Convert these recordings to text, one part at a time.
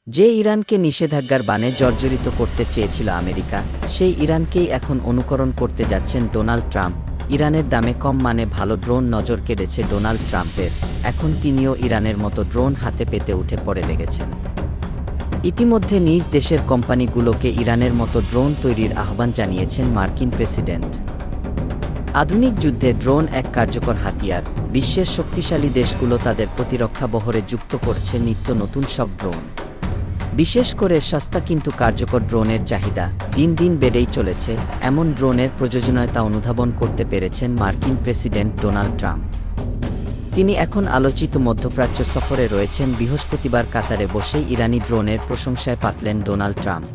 যে ইরানকে নিষেধাজ্ঞার বানে জর্জরিত করতে চেয়েছিল আমেরিকা, সেই ইরানকেই এখন অনুকরণ করতে যাচ্ছেন ডোনাল্ড ট্রাম্প। ইরানের দামে কম মানে ভালো ড্রোন নজর কেড়েছে ডোনাল্ড ট্রাম্পের। এখন তিনিও ইরানের মতো ড্রোন হাতে পেতে উঠে পড়ে লেগেছেন। ইতিমধ্যে নিজ দেশের কোম্পানিগুলোকে ইরানের মতো ড্রোন তৈরির আহ্বান জানিয়েছেন মার্কিন প্রেসিডেন্ট। আধুনিক যুদ্ধে ড্রোন এক কার্যকর হাতিয়ার। বিশ্বের শক্তিশালী দেশগুলো তাদের প্রতিরক্ষা বহরে যুক্ত করছে নিত্য নতুন সব ড্রোন। বিশেষ করে সস্তা কিন্তু কার্যকর ড্রোনের চাহিদা দিন দিন বেড়েই চলেছে। এমন ড্রোনের প্রয়োজনীয়তা অনুধাবন করতে পেরেছেন মার্কিন প্রেসিডেন্ট ডোনাল্ড ট্রাম্প। তিনি এখন আলোচিত মধ্যপ্রাচ্য সফরে রয়েছেন। বৃহস্পতিবার কাতারে বসেই ইরানি ড্রোনের প্রশংসায় পাতলেন ডোনাল্ড ট্রাম্প।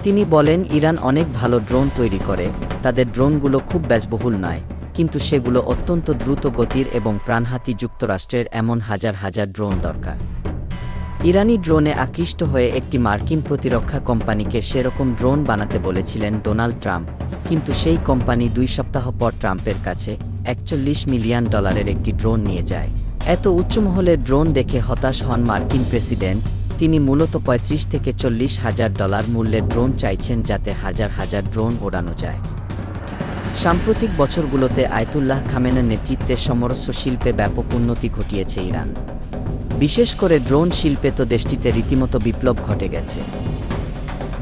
তিনি বলেন, ইরান অনেক ভালো ড্রোন তৈরি করে, তাদের ড্রোনগুলো খুব ব্যয়বহুল নয়, কিন্তু সেগুলো অত্যন্ত দ্রুত গতির এবং প্রাণঘাতী। যুক্তরাষ্ট্রের এমন হাজার হাজার ড্রোন দরকার। ইরানি ড্রোনে আকৃষ্ট হয়ে একটি মার্কিন প্রতিরক্ষা কোম্পানিকে সেরকম ড্রোন বানাতে বলেছিলেন ডোনাল্ড ট্রাম্প, কিন্তু সেই কোম্পানি 2 সপ্তাহ পর ট্রাম্পের কাছে $41 মিলিয়ন একটি ড্রোন নিয়ে যায়। এত উচ্চমহলের ড্রোন দেখে হতাশ হন মার্কিন প্রেসিডেন্ট। তিনি মূলত $35 থেকে $40 হাজার মূল্যের ড্রোন চাইছেন, যাতে হাজার হাজার ড্রোন ওড়ানো যায়। সাম্প্রতিক বছরগুলোতে আয়াতুল্লাহ খামেনির নেতৃত্বে সমরস্ত্র শিল্পে ব্যাপক উন্নতি ঘটিয়েছে ইরান। বিশেষ করে ড্রোন শিল্পে তো দেশটিতে রীতিমতো বিপ্লব ঘটে গেছে।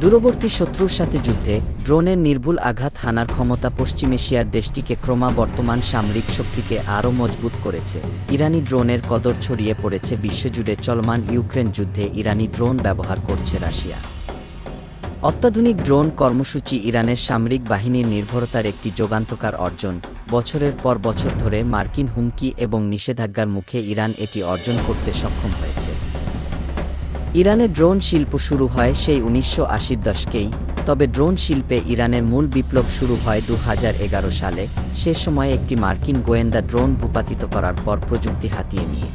দূরবর্তী শত্রুর সাথে যুদ্ধে ড্রোনের নির্ভুল আঘাত হানার ক্ষমতা পশ্চিম এশিয়ার দেশটিকে ক্রমবর্ধমান সামরিক শক্তিকে আরও মজবুত করেছে। ইরানি ড্রোনের কদর ছড়িয়ে পড়েছে বিশ্বজুড়ে। চলমান ইউক্রেন যুদ্ধে ইরানি ড্রোন ব্যবহার করছে রাশিয়া। অত্যাধুনিক ড্রোন কর্মসূচি ইরানের সামরিক বাহিনীর নির্ভরতার একটি যুগান্তকার অর্জন। বছরের পর বছর ধরে মার্কিন হুমকি এবং নিষেধাজ্ঞার মুখে ইরান এটি অর্জন করতে সক্ষম হয়েছে। ইরানের ড্রোন শিল্প শুরু হয় সেই 1980-র দশকেই, তবে ড্রোন শিল্পে ইরানের মূল বিপ্লব শুরু হয় 2011 সালে। সে সময় একটি মার্কিন গোয়েন্দা ড্রোন ভূপাতিত করার পর প্রযুক্তি হাতিয়ে নিয়ে